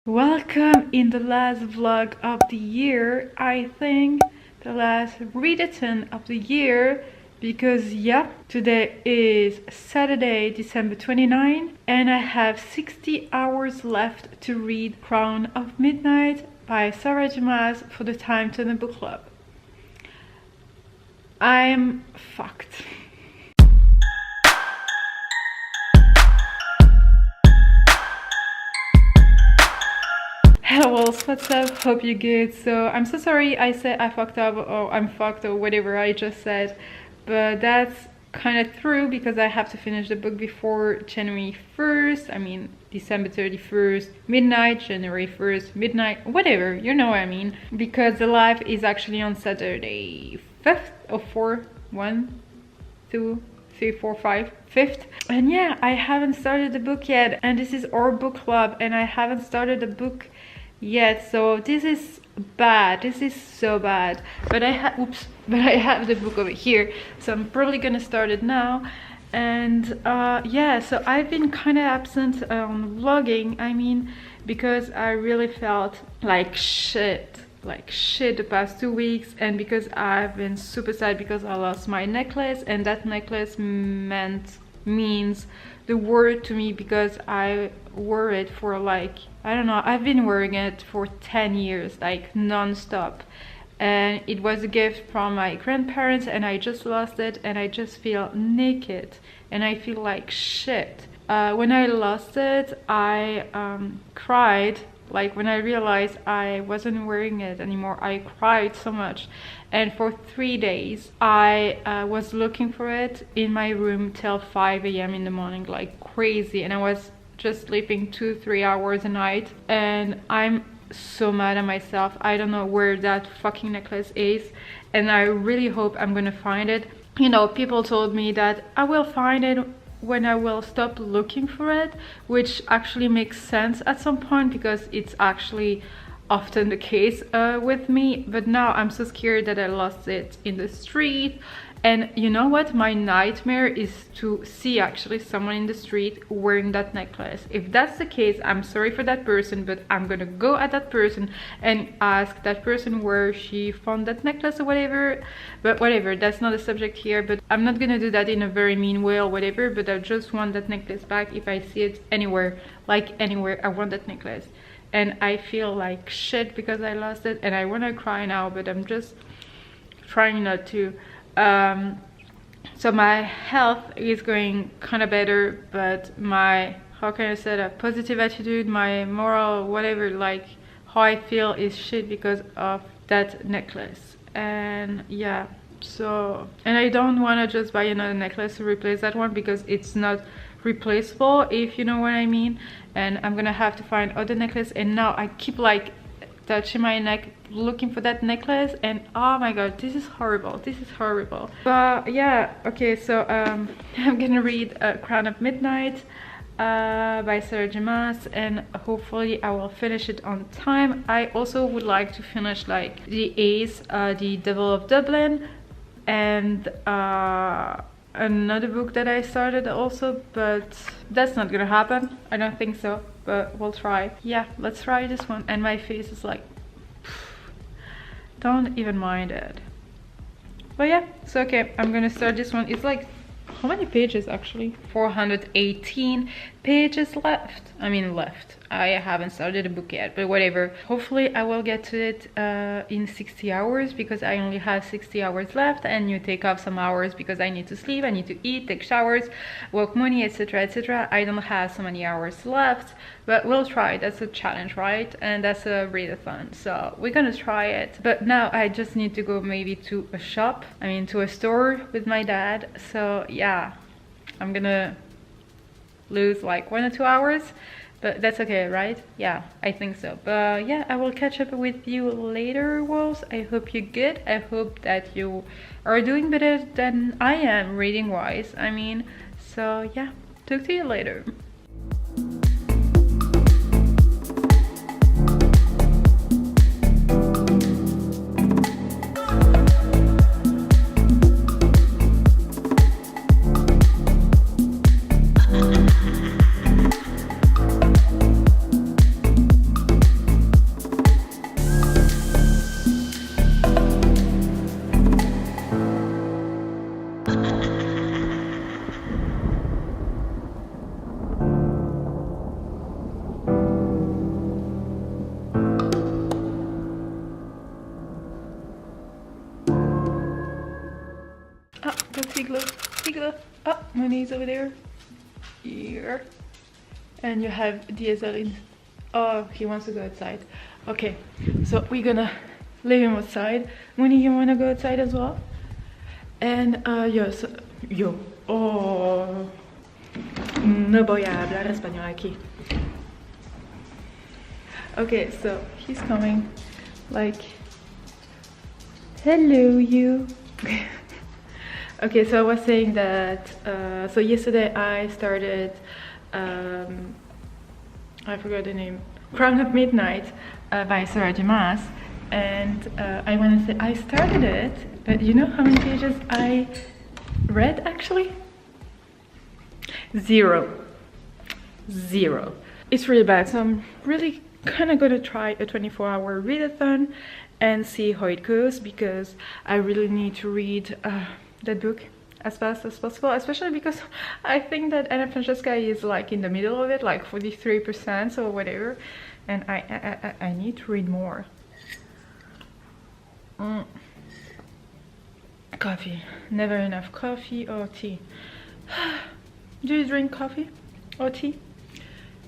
Welcome in the last vlog of the year, I think the last readathon of the year, because yeah, today is Saturday, December 29, and I have 60 hours left to read Crown of Midnight by Maas for the Time Turner Book Club. I'm fucked. Hello, what's up? Hope you're good. So I'm so sorry I said I fucked up or I'm fucked or whatever I just said, but that's kind of true because I have to finish the book before January 1st. I mean December 31st midnight, January 1st midnight, whatever, you know what I mean, because the live is actually on Saturday 5th or 4, 1, 2, 3, 4, 5, 5th. And yeah, I haven't started the book yet, and this is our book club and I haven't started the book yet, so this is bad. This is so bad, but I have the book over here, so I'm probably gonna start it now. And yeah, so I've been kind of absent on vlogging, I mean, because I really felt like shit the past 2 weeks, and because I've been super sad because I lost my necklace, and that necklace means the world to me because I wore it for like, I don't know, I've been wearing it for 10 years, like non-stop, and it was a gift from my grandparents and I just lost it and I just feel naked and I feel like shit. When I lost it, I cried. Like when I realized I wasn't wearing it anymore, I cried so much, and for 3 days I was looking for it in my room till 5 a.m. in the morning like crazy, and I was just sleeping 2-3 hours a night, and I'm so mad at myself. I don't know where that fucking necklace is, and I really hope I'm gonna find it. You know, people told me that I will find it when I will stop looking for it, which actually makes sense at some point because it's actually often the case with me. But now I'm so scared that I lost it in the street. And you know what, my nightmare is to see actually someone in the street wearing that necklace. If that's the case, I'm sorry for that person, but I'm gonna go at that person and ask that person where she found that necklace or whatever. But whatever, that's not the subject here. But I'm not gonna do that in a very mean way or whatever, but I just want that necklace back. If I see it anywhere, like anywhere, I want that necklace. And I feel like shit because I lost it, and I wanna cry now, but I'm just trying not to. So my health is going kind of better, but my, how can I say that, positive attitude, my moral, whatever, like how I feel is shit because of that necklace. And yeah, so, and I don't want to just buy another necklace to replace that one because it's not replaceable, if you know what I mean. And I'm gonna have to find other necklace, and now I keep like touching my neck looking for that necklace, and oh my god, this is horrible, this is horrible. But yeah, okay, so I'm gonna read Crown of Midnight by Maas, and hopefully I will finish it on time. I also would like to finish like the Ace, the Devil of Dublin, and another book that I started also, but that's not gonna happen, I don't think so, but we'll try. Yeah, let's try this one. And my face is like, don't even mind it. But yeah, so okay, I'm gonna start this one. It's like, how many pages actually? 418 pages left. I mean left. I haven't started the book yet, but whatever. Hopefully I will get to it in 60 hours because I only have 60 hours left, and you take off some hours because I need to sleep, I need to eat, take showers, work money, etc, etc. I don't have so many hours left, but we'll try. That's a challenge, right? And that's a readathon, so we're gonna try it. But now I just need to go maybe to a shop, I mean to a store with my dad. So yeah, I'm gonna lose like 1 or 2 hours, but that's okay, right? Yeah, I think so. But yeah, I will catch up with you later, wolves. I hope you're good. I hope that you are doing better than I am reading wise, I mean. So yeah, talk to you later. Igloo, Igloo. Oh, Money's over there. Here. And you have Diesel. Oh, he wants to go outside. Okay, so we're gonna leave him outside. Money, you wanna go outside as well? And yes, yo. Oh, no voy a hablar español aquí. Okay, so he's coming. Like, hello, you. Okay, so I was saying that. So yesterday I started. I forgot the name. Crown of Midnight by Sarah Maas, and I want to say I started it. But you know how many pages I read actually? Zero. It's really bad. So I'm really kind of gonna try a 24-hour readathon and see how it goes, because I really need to read that book as fast as possible, especially because I think that Anna Francesca is like in the middle of it, like 43% or whatever, and I need to read more. Coffee, never enough coffee or tea. Do you drink coffee or tea?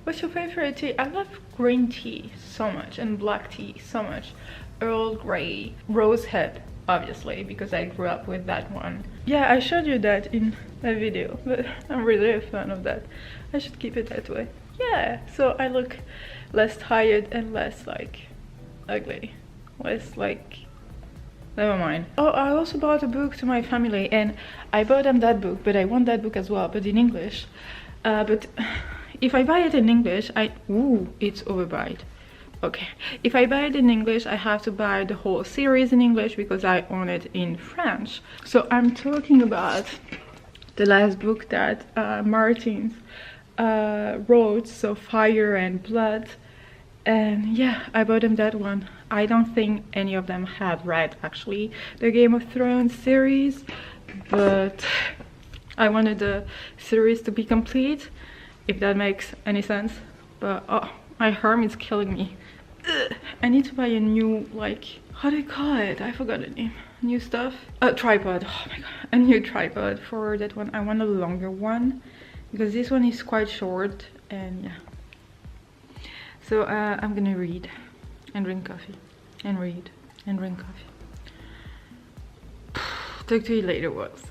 What's your favorite tea? I love green tea so much and black tea so much. Earl Grey, rose head, obviously, because I grew up with that one. Yeah, I showed you that in a video, but I'm really a fan of that. I should keep it that way. Yeah, so I look less tired and less like ugly. Less like, never mind. Oh, I also bought a book to my family, and I bought them that book, but I want that book as well, but in English. But if I buy it in English, it's overbite. Okay, if I buy it in English, I have to buy the whole series in English because I own it in French. So I'm talking about the last book that Martins wrote, so Fire and Blood. And yeah, I bought them that one. I don't think any of them have read actually the Game of Thrones series, but I wanted the series to be complete, if that makes any sense. But oh, my arm is killing me. Ugh. I need to buy a new, like, how do you call it? I forgot the name. New stuff. A tripod. Oh my god, a new tripod for that one. I want a longer one because this one is quite short, and yeah. So I'm gonna read and drink coffee and read and drink coffee. Talk to you later, Wills.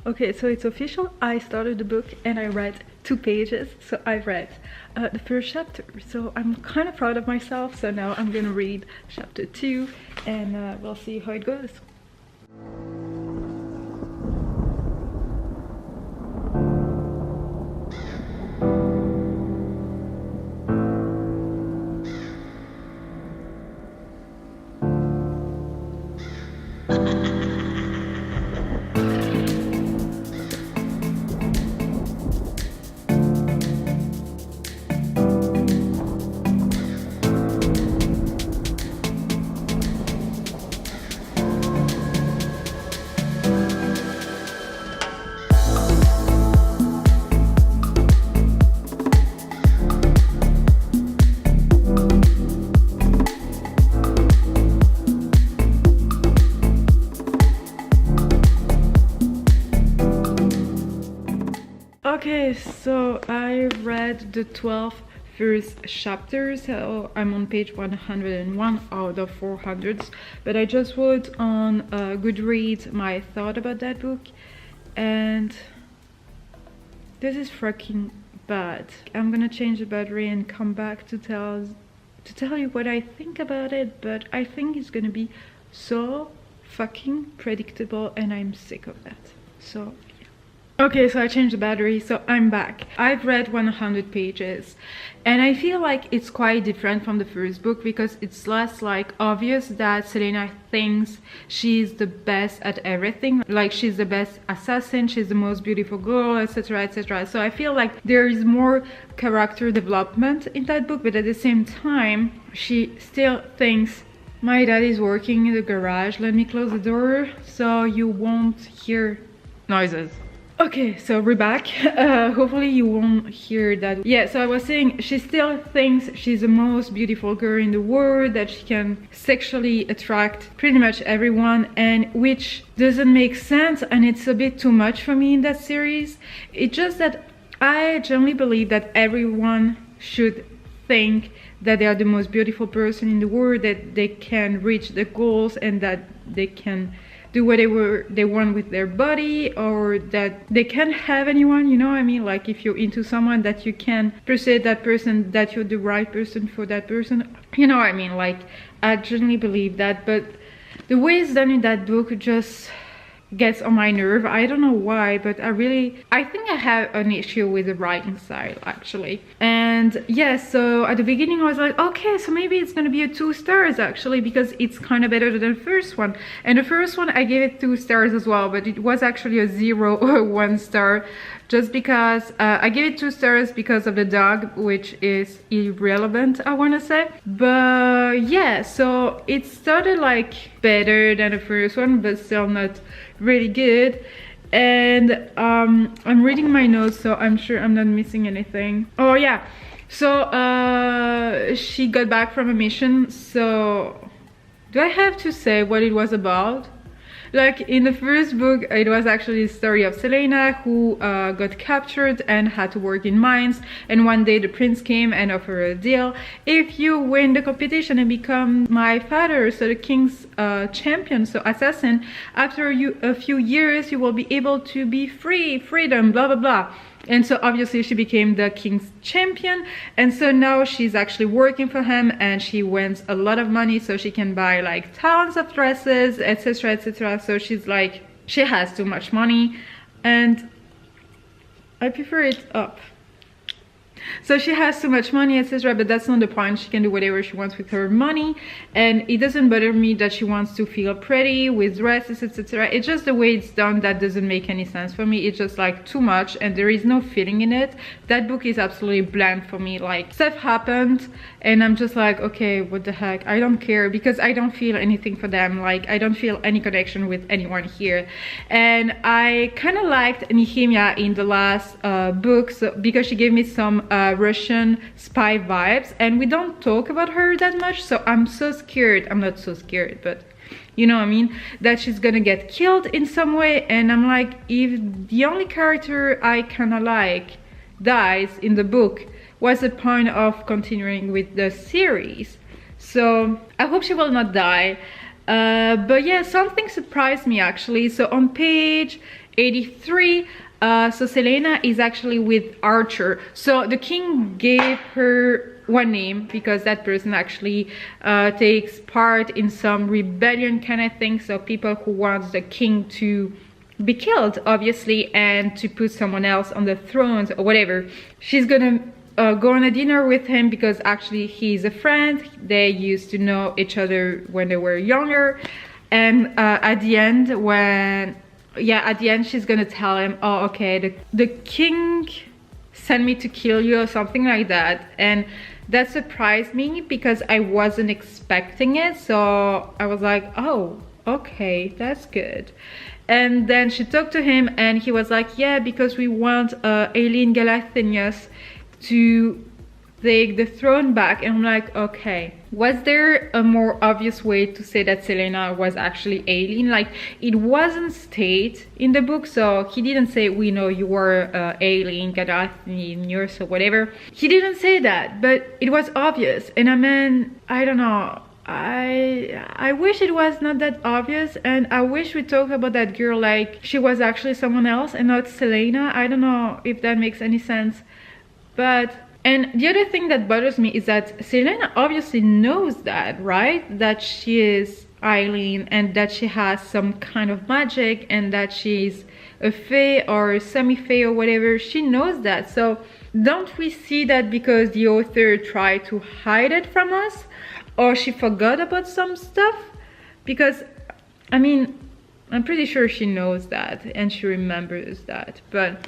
Okay, so it's official. I started the book and I read 2 pages. So I read the first chapter. So I'm kind of proud of myself. So now I'm gonna read chapter 2 and we'll see how it goes. Okay, so I read the 12 first chapters. So I'm on page 101 out of 400s, but I just wrote on GoodReads my thought about that book, and this is fucking bad. I'm gonna change the battery and come back to tell you what I think about it, but I think it's gonna be so fucking predictable and I'm sick of that. So okay, so I changed the battery, so I'm back. I've read 100 pages and I feel like it's quite different from the first book because it's less like obvious that Selena thinks she's the best at everything, like she's the best assassin, she's the most beautiful girl, etc, etc. So I feel like there is more character development in that book, but at the same time she still thinks My dad is working in the garage. Let me close the door so you won't hear noises. Okay, so we're back. Hopefully you won't hear that. Yeah, so I was saying she still thinks she's the most beautiful girl in the world, that she can sexually attract pretty much everyone, and which doesn't make sense, and it's a bit too much for me in that series. It's just that I generally believe that everyone should think that they are the most beautiful person in the world, that they can reach the goals, and that they can do whatever they want with their body, or that they can have anyone, you know what I mean? Like if you're into someone, that you can persuade that person that you're the right person for that person, you know what I mean? Like I genuinely believe that, but the way it's done in that book just gets on my nerve. I don't know why, but I think I have an issue with the writing style actually. And yeah, so at the beginning I was like, okay, so maybe it's gonna be a 2 stars actually, because it's kind of better than the first one. And the first one I gave it 2 stars as well, but it was actually a 0 or 1 star, just because I gave it 2 stars because of the dog, which is irrelevant, I want to say. But yeah, so it started like better than the first one, but still not really good. And I'm reading my notes, so I'm sure I'm not missing anything. Oh yeah, so she got back from a mission. So do I have to say what it was about? Like in the first book, it was actually the story of Selena, who got captured and had to work in mines, and one day the prince came and offered her a deal. If you win the competition and become my father, so the king's champion, so assassin, after a few years you will be able to be freedom, blah blah blah. And so obviously she became the king's champion, and so now she's actually working for him, and she wins a lot of money, so she can buy like tons of dresses, etc etc. So she's like, she has too much money, and I prefer it up. So she has too much money, etc, but that's not the point. She can do whatever she wants with her money, and it doesn't bother me that she wants to feel pretty with dresses, etc. It's just the way it's done that doesn't make any sense for me. It's just like too much, and there is no feeling in it. That book is absolutely bland for me. Like stuff happened and I'm just like, okay, what the heck, I don't care, because I don't feel anything for them. Like I don't feel any connection with anyone here. And I kind of liked Nehemia in the last book, so, because she gave me some Russian spy vibes, and we don't talk about her that much, so I'm so scared. I'm not so scared, but you know what I mean, that she's gonna get killed in some way. And I'm like, if the only character I kind of like dies in the book, what's the point of continuing with the series? So I hope she will not die. But yeah, something surprised me actually. So on page 83, so Selena is actually with Archer. So the king gave her one name because that person actually takes part in some rebellion kind of thing. So people who want the king to be killed, obviously, and to put someone else on the thrones or whatever. She's gonna go on a dinner with him because actually he's a friend. They used to know each other when they were younger. And at the end, when at the end she's gonna tell him, oh okay, the king sent me to kill you or something like that. And that surprised me because I wasn't expecting it. So I was like, oh okay, that's good. And then she talked to him and he was like, yeah, because we want Aileen Galathinius to take the throne back. And I'm like, okay, was there a more obvious way to say that Selena was actually Aileen? Like, it wasn't stated in the book, so he didn't say, we know you were Aileen Galathinius or whatever. He didn't say that, but it was obvious. And I mean, I don't know, I wish it was not that obvious, and I wish we talked about that girl like she was actually someone else and not Selena. I don't know if that makes any sense. But, and the other thing that bothers me is that Selena obviously knows that, right? That she is Aileen and that she has some kind of magic and that she's a fae or a semi-fae or whatever. She knows that. So don't we see that because the author tried to hide it from us? Or she forgot about some stuff? Because, I mean, I'm pretty sure she knows that and she remembers that. But,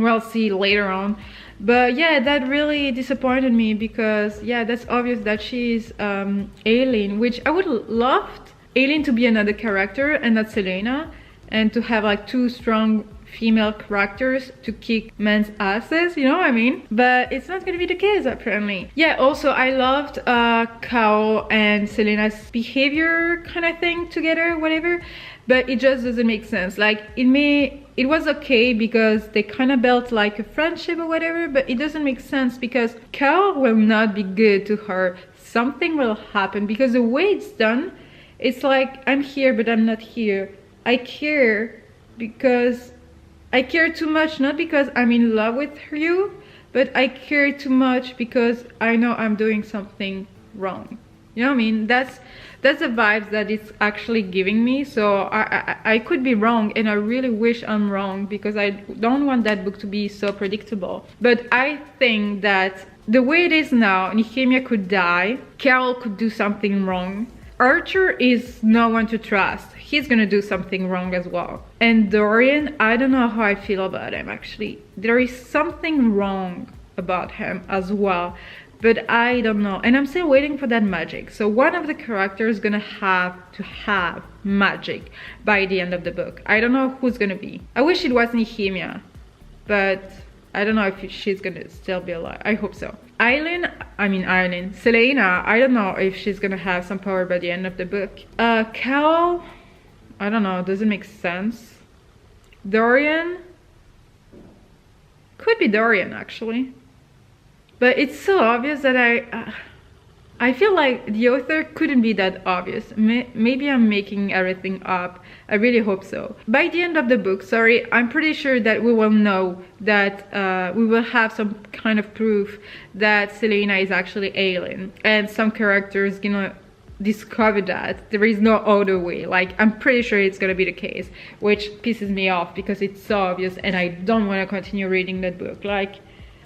we'll see later on. But yeah, that really disappointed me because yeah, that's obvious that she's Aileen, which I would love Aileen to be another character and not Selena, and to have like two strong female characters to kick men's asses, you know what I mean? But it's not gonna be the case apparently. Yeah, also I loved Kao and Selena's behavior kind of thing together, whatever, but it just doesn't make sense. Like it was okay because they kind of built like a friendship or whatever, but it doesn't make sense because Kao will not be good to her. Something will happen because the way it's done, it's like I'm here but I'm not here. I care because I care too much, not because I'm in love with you, but I care too much because I know I'm doing something wrong. You know what I mean? That's the vibes that it's actually giving me. So I could be wrong, and I really wish I'm wrong because I don't want that book to be so predictable. But I think that the way it is now, Nehemia could die, Carol could do something wrong. Archer is no one to trust. He's gonna do something wrong as well. And Dorian, I don't know how I feel about him actually. There is something wrong about him as well, but I don't know. And I'm still waiting for that magic. So one of the characters is gonna have to have magic by the end of the book. I don't know who's gonna be. I wish it was Nehemia, but I don't know if she's gonna still be alive. I hope so. Selena, I don't know if she's gonna have some power by the end of the book. Cal, I don't know, doesn't make sense. Dorian, could be Dorian actually. But it's so obvious that I feel like the author couldn't be that obvious. Maybe I'm making everything up. I really hope so. By the end of the book, sorry, I'm pretty sure that we will know that we will have some kind of proof that Selena is actually Aileen. And some characters gonna discover that. There is no other way. Like, I'm pretty sure it's gonna be the case. Which pisses me off because it's so obvious and I don't want to continue reading that book. Like,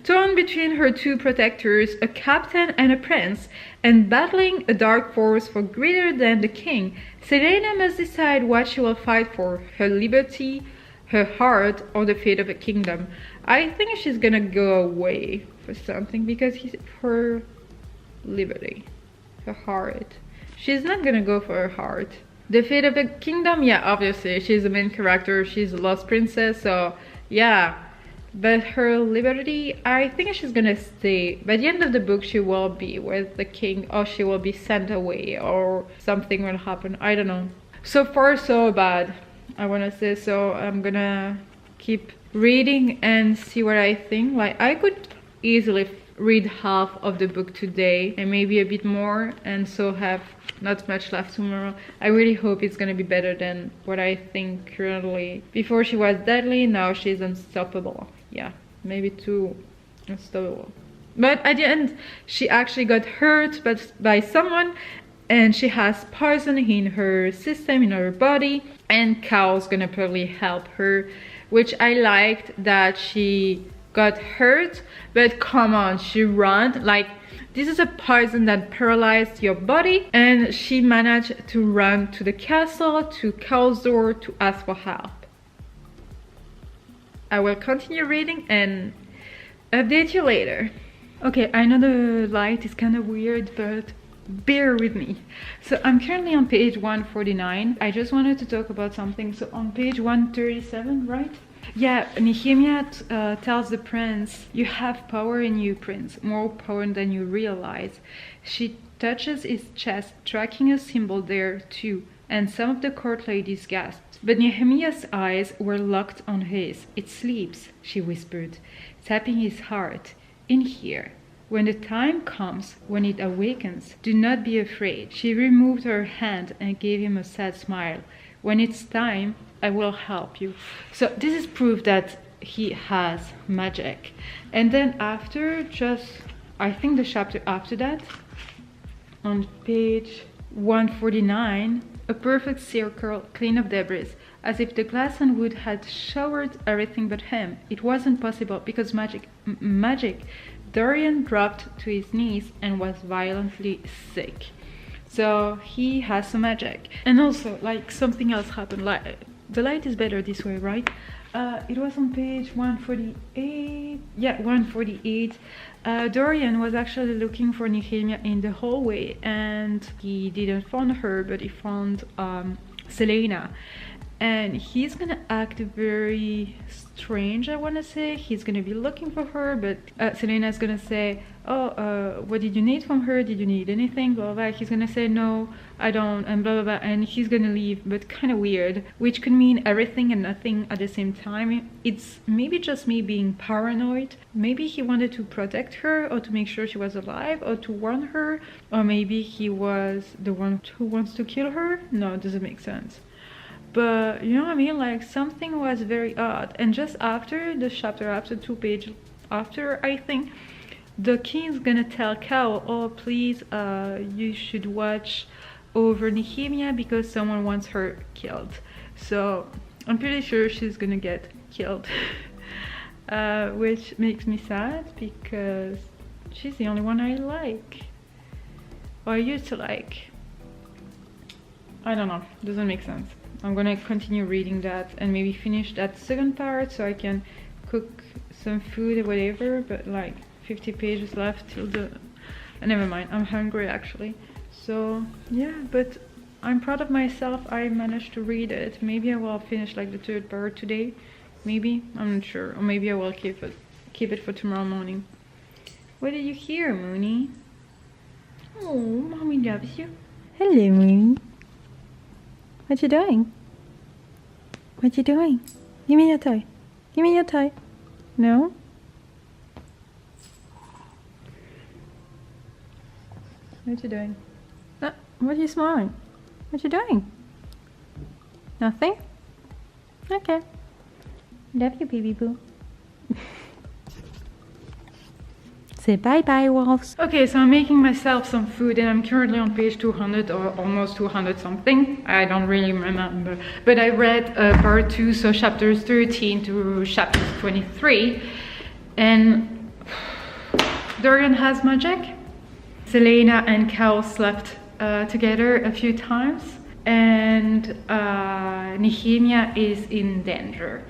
torn between her two protectors, a captain and a prince, and battling a dark force for greater than the king, Selena must decide what she will fight for, her liberty, her heart, or the fate of a kingdom. I think she's gonna go away for something because he's her liberty, her heart. She's not gonna go for her heart. The fate of a kingdom, yeah, obviously, she's the main character, she's a lost princess, so yeah. But her liberty, I think she's gonna stay. By the end of the book, she will be with the king, or she will be sent away, or something will happen. I don't know. So far, so bad, I wanna say. So I'm gonna keep reading and see what I think. Like, I could easily read half of the book today and maybe a bit more, and so have not much left tomorrow. I really hope it's gonna be better than what I think currently. Before she was deadly, now she's unstoppable. Yeah, maybe too unstoppable. But at the end, she actually got hurt by someone, and she has poison in her system, in her body, and Cal's gonna probably help her, which I liked that she got hurt, but come on, she ran. Like, this is a poison that paralyzed your body, and she managed to run to the castle, to Cal's door, to ask for help. I will continue reading and update you later. Okay, I know the light is kind of weird, but bear with me. So I'm currently on page 149. I just wanted to talk about something. So on page 137, right? Yeah, Nehemia tells the prince, "You have power in you, prince, more power than you realize." She touches his chest, tracking a symbol there too, and some of the court ladies gasped. But Nehemia's eyes were locked on his. "It sleeps," she whispered, tapping his heart. "In here. When the time comes, when it awakens, do not be afraid." She removed her hand and gave him a sad smile. "When it's time, I will help you." So this is proof that he has magic. And then after, just, I think the chapter after that, on page 149, a perfect circle, clean of debris, as if the glass and wood had showered everything but him. It wasn't possible because magic. Dorian dropped to his knees and was violently sick. So he has some magic. And also, like, something else happened. Like, the light is better this way, right? It was on page 148. Yeah, 148. Dorian was actually looking for Nehemia in the hallway, and he didn't find her, but he found Selena. And he's gonna act very strange, I want to say. He's gonna be looking for her, but Selena's gonna say, oh, what did you need from her? Did you need anything? Blah, blah, blah. He's gonna say, no, I don't, and blah, blah, blah. And he's gonna leave, but kind of weird, which could mean everything and nothing at the same time. It's maybe just me being paranoid. Maybe he wanted to protect her, or to make sure she was alive, or to warn her, or maybe he was the one who wants to kill her. No, it doesn't make sense. But you know what I mean, like something was very odd. And just after the chapter, after 2 pages after, I think the king's gonna tell Cal, oh please, you should watch over Nehemia because someone wants her killed. So I'm pretty sure she's gonna get killed. Which makes me sad because she's the only one I like, or I used to like. I don't know, doesn't make sense. I'm gonna continue reading that and maybe finish that second part so I can cook some food or whatever, but like 50 pages left till the... never mind, I'm hungry actually. So yeah, but I'm proud of myself. I managed to read it. Maybe I will finish like the 3rd part today. Maybe, I'm not sure. Or maybe I will keep it for tomorrow morning. What did you hear, Mooney? Oh, mommy loves you. Hello, Mooney. What you doing? What you doing? Give me your toy. Give me your toy. No? What you doing? What are you smiling? What you doing? Nothing? Okay. Love you, baby boo. Say bye-bye, wolves. Okay, so I'm making myself some food and I'm currently on page 200 or almost 200 something. I don't really remember. But I read part 2, so chapters 13 to chapters 23. And Dorian has magic. Selena and Cal slept together a few times. And Nehemia is in danger.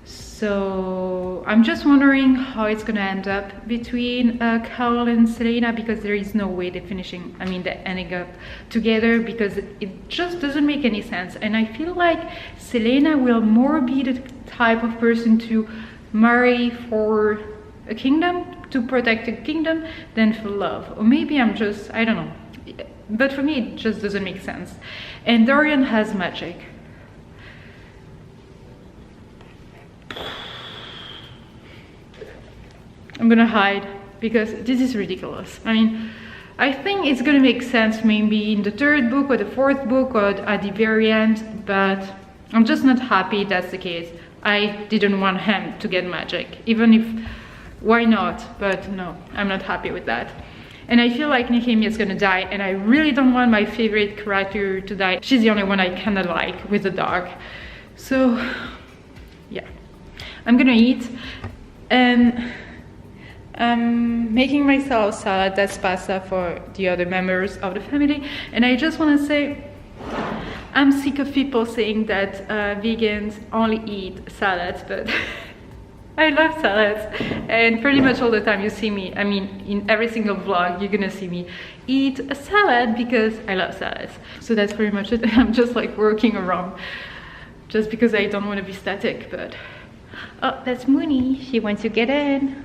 So I'm just wondering how it's gonna end up between Cal and Selena, because there is no way they're ending up together, because it just doesn't make any sense. And I feel like Selena will more be the type of person to marry for a kingdom, to protect a kingdom, than for love. Or maybe I don't know. But for me, it just doesn't make sense. And Dorian has magic. I'm gonna hide because this is ridiculous. I mean, I think it's gonna make sense maybe in the 3rd book or the 4th book or at the very end, but I'm just not happy that's the case. I didn't want him to get magic, even if, why not? But no, I'm not happy with that. And I feel like Nehemia is gonna die, and I really don't want my favorite character to die. She's the only one I kinda like with the dog. So yeah, I'm gonna eat, and I'm making myself salad. That's pasta for the other members of the family. And I just want to say, I'm sick of people saying that vegans only eat salads, but I love salads, and pretty much all the time you see me, in every single vlog you're gonna see me eat a salad because I love salads. So that's pretty much it. I'm just like working around just because I don't want to be static. But oh, that's Mooney, she wants to get in.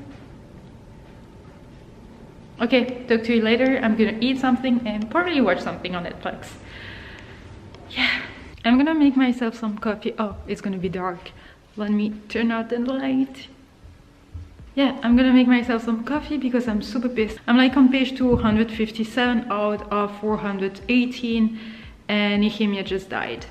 Okay, talk to you later. I'm gonna eat something and probably watch something on Netflix. Yeah, I'm gonna make myself some coffee. Oh, it's gonna be dark. Let me turn out the light. Yeah, I'm gonna make myself some coffee because I'm super pissed. I'm like on page 257 out of 418, and Nehemia just died.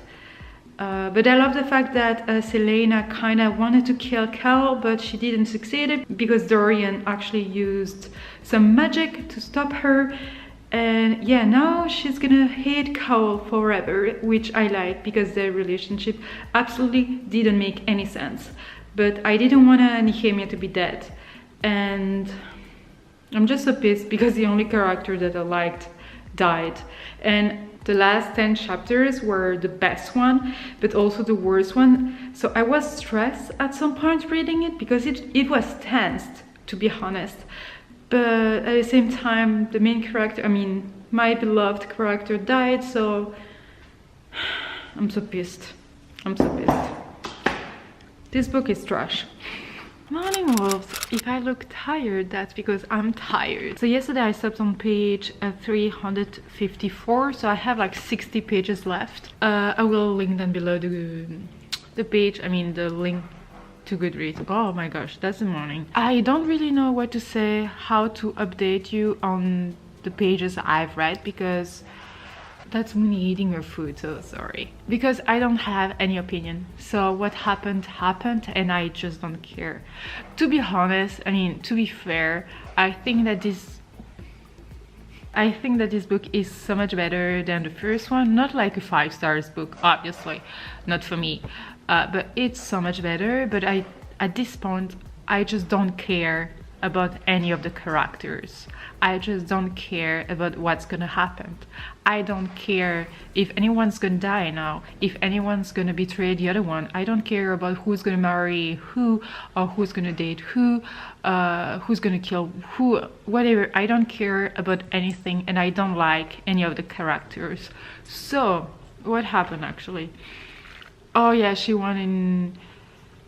But I love the fact that Selena kind of wanted to kill Cal, but she didn't succeed because Dorian actually used some magic to stop her. And yeah, now she's gonna hate Cal forever, which I like because their relationship absolutely didn't make any sense. But I didn't want Nehemia to be dead. And I'm just so pissed because the only character that I liked died. And the last 10 chapters were the best one, but also the worst one. So I was stressed at some point reading it because it was tensed, to be honest. But at the same time, the main character, I mean, my beloved character died, so I'm so pissed. I'm so pissed. This book is trash. Morning wolves. If I look tired, that's because I'm tired. So yesterday I stopped on page 354, so I have like 60 pages left. I will link them below the page, I mean the link to GoodReads. Oh my gosh, that's the morning. I don't really know what to say, how to update you on the pages I've read, because that's me eating your food, so sorry. Because I don't have any opinion. So what happened, and I just don't care. To be honest, I mean, to be fair, I think that this book is so much better than the first one. Not like a 5 stars book, obviously, not for me. But it's so much better. But at this point, I just don't care about any of the characters. I just don't care about what's gonna happen. I don't care if anyone's gonna die now, if anyone's gonna betray the other one. I don't care about who's gonna marry who, or who's gonna date who, who's gonna kill who, whatever. I don't care about anything, and I don't like any of the characters. So what happened actually? Oh yeah, she won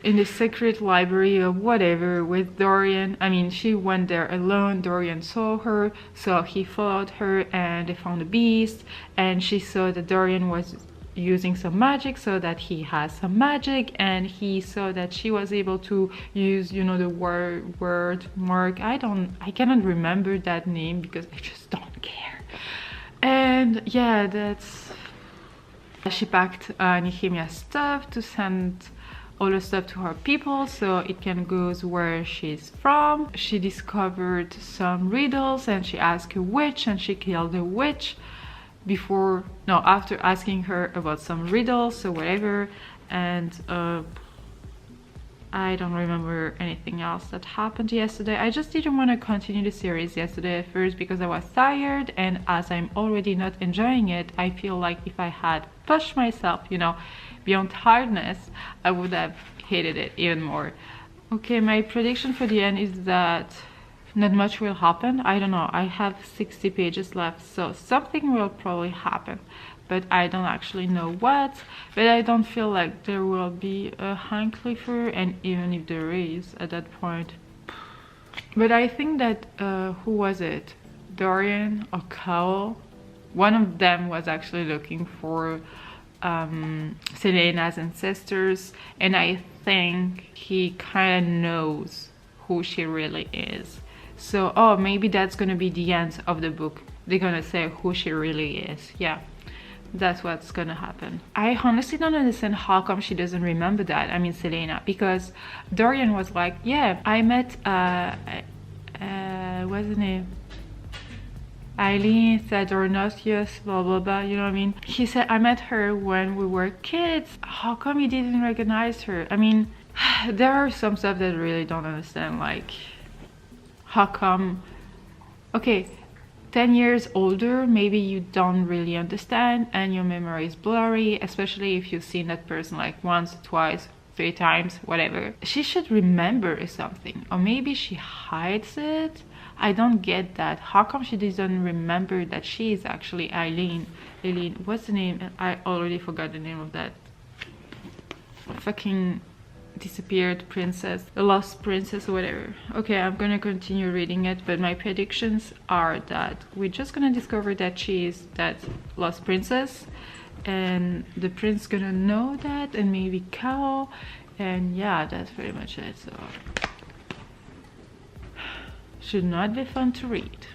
in the secret library or whatever with Dorian. I mean, she went there alone. Dorian saw her, so he followed her, and they found a beast, and she saw that Dorian was using some magic, so that he has some magic, and he saw that she was able to use, you know, the word mark. I cannot remember that name because I just don't care. And yeah, that's... She packed Nehemiah's stuff to send all the stuff to her people so it can go where she's from. She discovered some riddles, and she asked a witch, and she killed the witch after asking her about some riddles or whatever. And I don't remember anything else that happened yesterday. I just didn't want to continue the series yesterday at first because I was tired, and as I'm already not enjoying it, I feel like if I had pushed myself, you know, beyond tiredness, I would have hated it even more. Okay, my prediction for the end is that not much will happen. I don't know, I have 60 pages left, so something will probably happen, but I don't actually know what. But I don't feel like there will be a Hank Clifford, and even if there is at that point. But I think that who was it, Dorian or Cowell, one of them was actually looking for Selena's ancestors, and I think he kind of knows who she really is. So oh, maybe that's gonna be the end of the book. They're gonna say who she really is. Yeah, that's what's gonna happen. I honestly don't understand how come she doesn't remember that. I mean, Selena, because Dorian was like, yeah, I met what's the name, Eileen Sadornosius, blah blah blah, you know what I mean? He said, I met her when we were kids. How come you didn't recognize her? I mean, there are some stuff that I really don't understand, like how come, okay, 10 years older, maybe you don't really understand and your memory is blurry, especially if you've seen that person like once, twice, 3 times, whatever. She should remember something, or maybe she hides it. I don't get that. How come she doesn't remember that she is actually Eileen? What's the name? I already forgot the name of that fucking disappeared princess, the lost princess or whatever. Okay, I'm gonna continue reading it, but my predictions are that we're just gonna discover that she is that lost princess, and the prince gonna know that, and maybe Cal, and yeah, that's pretty much it. So should not be fun to read.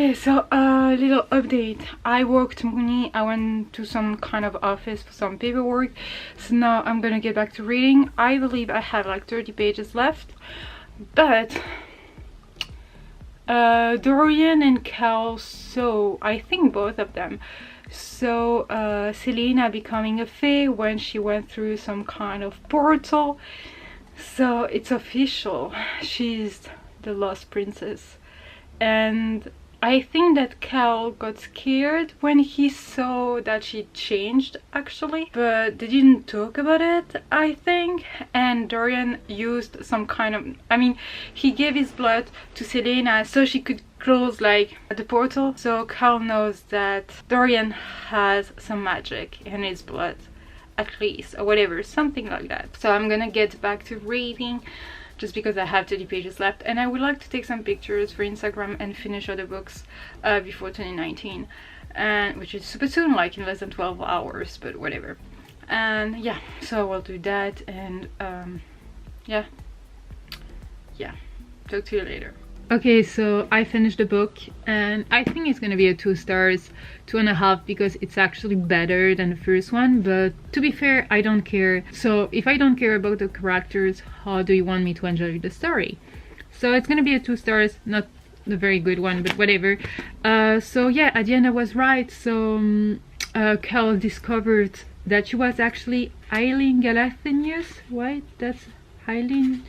Okay, so a little update. I woke Mooney. I went to some kind of office for some paperwork, so now I'm gonna get back to reading. I believe I have like 30 pages left, but Dorian and Cal, so I think both of them, so Selena becoming a fae when she went through some kind of portal, so it's official, she's the lost princess. And I think that Cal got scared when he saw that she changed actually, but they didn't talk about it, I think. And Dorian used some kind of, I mean, he gave his blood to Selena so she could close like the portal, so Cal knows that Dorian has some magic in his blood, at least, or whatever, something like that. So I'm gonna get back to reading just because I have 30 pages left, and I would like to take some pictures for Instagram and finish other books before 2019, and which is super soon, like in less than 12 hours, but whatever. And yeah, so I will do that, and yeah, talk to you later. Okay, so I finished the book, and I think it's gonna be a 2 stars, 2.5, because it's actually better than the first one. But to be fair, I don't care. So if I don't care about the characters, how do you want me to enjoy the story? So it's gonna be a 2 stars, not a very good one, but whatever. So yeah, at the end I was right. So Cal discovered that she was actually Eileen Galathinius. What? That's Eileen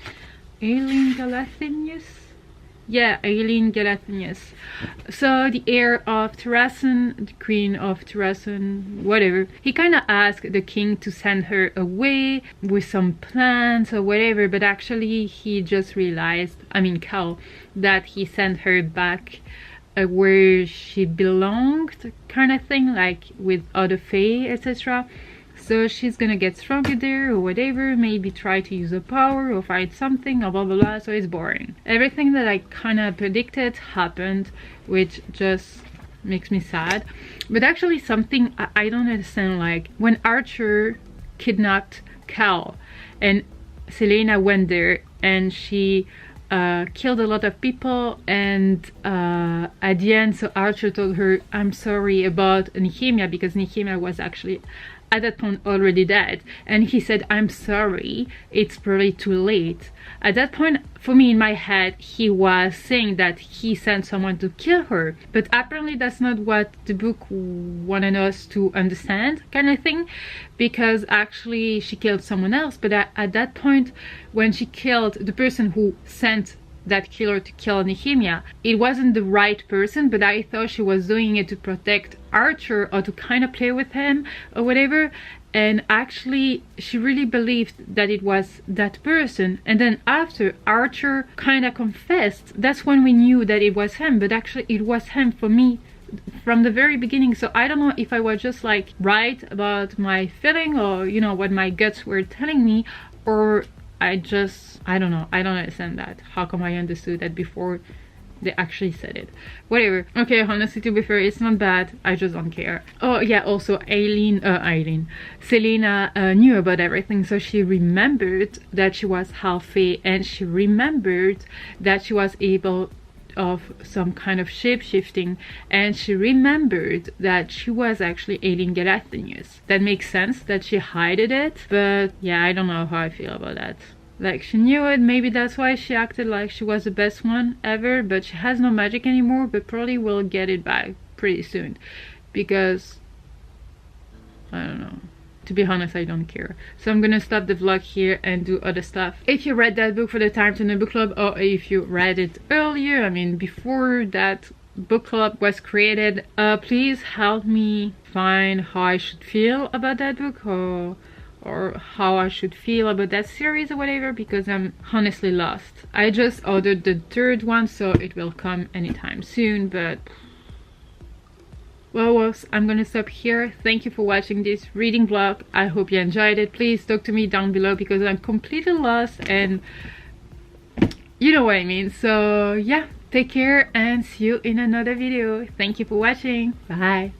Galathinius? Yeah, Eileen Galathinius. So the heir of Terrassen, the queen of Terrassen, whatever. He kind of asked the king to send her away with some plans or whatever, but actually he just realized, I mean Cal, that he sent her back where she belonged, kind of thing, like with other fae, etc. So she's gonna get stronger there or whatever, maybe try to use her power or fight something or blah blah blah. So it's boring. Everything that I kind of predicted happened, which just makes me sad. But actually something I don't understand, like when Archer kidnapped Cal and Selena went there and she killed a lot of people, and at the end, so Archer told her, I'm sorry about Nehemia, because Nehemia was actually at that point already dead, and he said, I'm sorry, it's probably too late. At that point, for me in my head, he was saying that he sent someone to kill her, but apparently that's not what the book wanted us to understand, kind of thing, because actually she killed someone else. But at that point, when she killed the person who sent that killer to kill Nehemia, it wasn't the right person, but I thought she was doing it to protect Archer or to kind of play with him or whatever. And actually she really believed that it was that person, and then after Archer kind of confessed, that's when we knew that it was him. But actually it was him for me from the very beginning. So I don't know if I was just like right about my feeling, or you know, what my guts were telling me, or I don't know, I don't understand that. How come I understood that before they actually said it? Whatever. Okay, honestly, to be fair, it's not bad, I just don't care. Oh yeah, also Selena knew about everything, so she remembered that she was half fae, and she remembered that she was able of some kind of shape-shifting, and she remembered that she was actually Eileen Galathinius. That makes sense that she hided it, but yeah, I don't know how I feel about that. Like, she knew it, maybe that's why she acted like she was the best one ever, but she has no magic anymore, but probably will get it back pretty soon, because I don't know. To be honest, I don't care. So I'm gonna stop the vlog here and do other stuff. If you read that book for the Time Turner book club, or if you read it earlier, I mean before that book club was created, please help me find how I should feel about that book, or how I should feel about that series or whatever, because I'm honestly lost. I just ordered the 3rd one, so it will come anytime soon, but well, I'm gonna stop here. Thank you for watching this reading vlog. I hope you enjoyed it. Please talk to me down below, because I'm completely lost and you know what I mean. So yeah, take care and see you in another video. Thank you for watching. Bye.